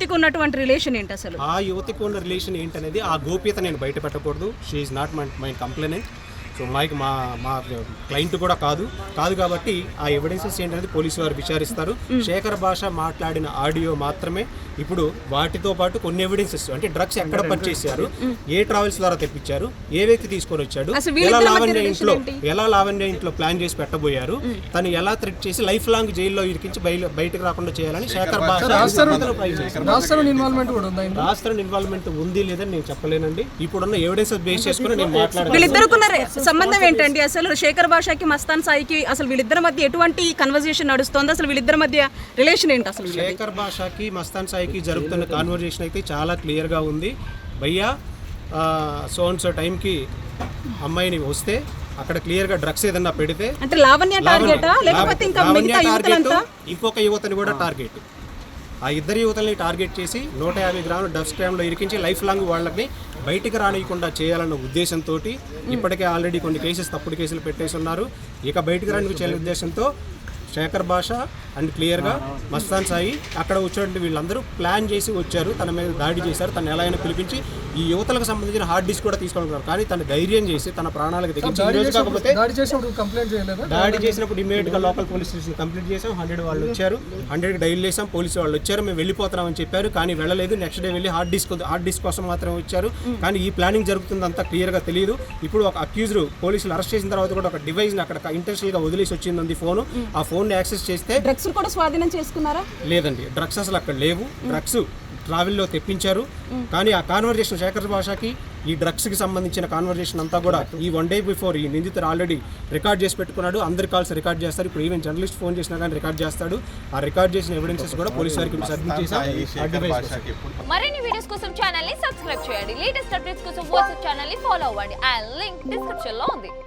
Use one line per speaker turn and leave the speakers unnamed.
యువతికి ఉన్నటువంటి రిలేషన్ ఏంటి అసలు?
ఆ యువతికి ఉన్న రిలేషన్ ఏంటనేది ఆ గోప్యత నేను బయట పెట్టకూడదు. She is not my complainant. So మా క్లయింట్ కూడా కాదు కాబట్టి ఆ ఎవిడెన్సెస్ ఏంటనేది పోలీసు వారు విచారిస్తారు. శేఖర్ భాష మాట్లాడిన ఆడియో మాత్రమే ఇప్పుడు వాటితో పాటు కొన్ని ఎవిడెన్సెస్ అంటే డ్రగ్స్ ఎక్కడ పర్చేసారు, ఏ ట్రావెల్స్ ద్వారా తెప్పించారు, ఏ వ్యక్తి తీసుకొని వచ్చాడు, ఎలా లావణ్య ఇంట్లో ప్లాన్ చేసి పెట్టబోయారు, తను ఎలా థ్రెట్ చేసి లైఫ్ లాంగ్ జైల్లో ఇరికించి బయటకు రాకుండా చేయాలని శేఖర్ భాష ఇన్వాల్వ్మెంట్ ఉంది లేదని నేను చెప్పలేనండి. ఇప్పుడున్న ఎవిడెన్సెస్ బేస్ చేసుకుని నేను మాట్లాడాను.
సంబంధం ఏంటండి అసలు? శేఖర్ భాషకి మస్తాన్ సాయికి అసలు వీళ్ళిద్దరి మధ్య ఎటువంటి కన్వర్జేషన్ నడుస్తుంది? అసలు వీళ్ళిద్దరి మధ్య రిలేషన్ ఏంటి అసలు?
శేఖర్ భాషకి మస్తాన్ సాయికి జరుగుతున్న కాన్వర్జేషన్ అయితే చాలా క్లియర్గా ఉంది. భయ్యా సో టైంకి అమ్మాయిని వస్తే అక్కడ క్లియర్గా డ్రగ్స్ ఏదన్నా పెడితే
అంటే లావణ్య టార్గెటా లేకపోతే ఇంకా మిగతా యువతలంతా?
ఇంకొక యువతని కూడా టార్గెట్. ఆ ఇద్దరు యువతల్ని టార్గెట్ చేసి 150 గ్రాములు డ్రగ్స్ క్రైమ్లో ఇరికించి లైఫ్ లాంగ్ వాళ్ళని బయటికి రానియకుండా చేయాలన్న ఉద్దేశంతో ఇప్పటికే ఆల్రెడీ కొన్ని తప్పుడు కేసులు పెట్టేసి ఉన్నారు. ఇక బయటికి రాని చేయాలనే ఉద్దేశంతో శేఖర్ భాష అండ్ క్లియర్గా మస్తాన్ సాయి అక్కడ వచ్చేటువంటి వీళ్ళందరూ ప్లాన్ చేసి వచ్చారు. తన మీద దాడి చేశారు. తను ఎలా అయినా పిలిపించి ఈ యువతలకు సంబంధించిన హార్డ్ డిస్క్ కూడా తీసుకుంటున్నారు. కానీ తను ధైర్యం చేసి తన ప్రాణాలకు తెగించి కాకపోతే దాడి చేసినప్పుడు ఇమీడియట్గా లోకల్ పోలీస్ స్టేషన్ కంప్లీట్ చేసాం. 100 వాళ్ళు వచ్చారు, 100కి డైల్ చేసాం. పోలీసు వాళ్ళు వచ్చారు, మేము వెళ్ళిపోతున్నామని చెప్పారు. కానీ వెళ్ళలేదు. నెక్స్ట్ డే వెళ్ళి హార్డ్ డిస్క్ కోసం మాత్రమే వచ్చారు. కానీ ఈ ప్లానింగ్ జరుగుతుందంతా క్లియర్గా తెలియదు. ఇప్పుడు ఒక అక్యూజ్డ్ పోలీసులు అరెస్ట్ చేసిన తర్వాత కూడా ఒక డివైస్ని అక్కడ ఇంటెన్షనల్గా వదిలేసి వచ్చింది ఫోను. ఆ ఫోన్ యాక్సెస్ చేస్తే
డ్రగ్స్ కూడా స్వాధీనం చేసుకున్నారా?
లేదండి, డ్రగ్స్ అసలు అక్కడ లేవు. డ్రగ్స్ ట్రావెల్లో తెప్పించారు. కానీ ఆ కాన్వర్జేషన్ శేఖర్ భాషకి ఈ డ్రగ్స్కి సంబంధించిన కాన్వర్జేషన్ అంతా కూడా ఈ 1 day బిఫోర్ ఈ నిందితుడు ఆల్రెడీ రికార్డ్ చేసి పెట్టుకున్నాడు. అందరి కాల్స్ రికార్డ్ చేస్తారు. ఇప్పుడు ఈవెన్ జర్నలిస్ట్ ఫోన్ చేసినా కానీ రికార్డ్ చేస్తాడు. ఆ రికార్డ్ చేసిన ఎవిడెన్సెస్ కూడా పోలీసు వారికి సబ్మిట్ చేశారు.
మరిన్ని వీడియోస్ కోసం ఛానల్ ని సబ్స్క్రైబ్ చేయండి. లేటెస్ట్ అప్డేట్స్ కోసం వాట్సాప్ ఛానల్ ని ఫాలో అవ్వండి. ఆ లింక్ డిస్క్రిప్షన్ లో ఉంది.